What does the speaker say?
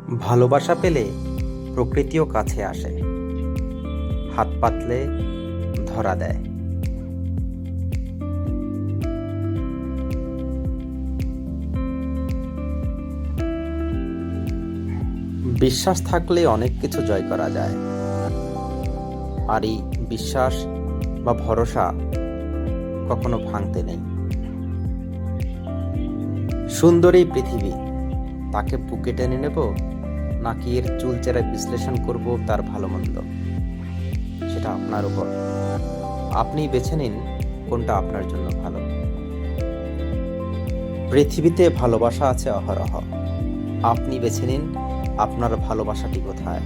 ভালোবাসা পেলে প্রকৃতিও কাছে আসে, হাত পাতলে ধরা দেয়। বিশ্বাস থাকলে অনেক কিছু জয় করা যায়, আর এই বিশ্বাস বা ভরসা কখনো ভাঙতে নেই। সুন্দর এই পৃথিবী, তাকে বুকে টেনে নেব নাকি এর চুলচেরায় বিশ্লেষণ করব তার ভালো মন্দ, সেটা আপনার উপর। আপনিই বেছে নিন কোনটা আপনার জন্য ভালো। পৃথিবীতে ভালোবাসা আছে অহরহ, আপনি বেছে নিন আপনার ভালোবাসাটি কোথায়।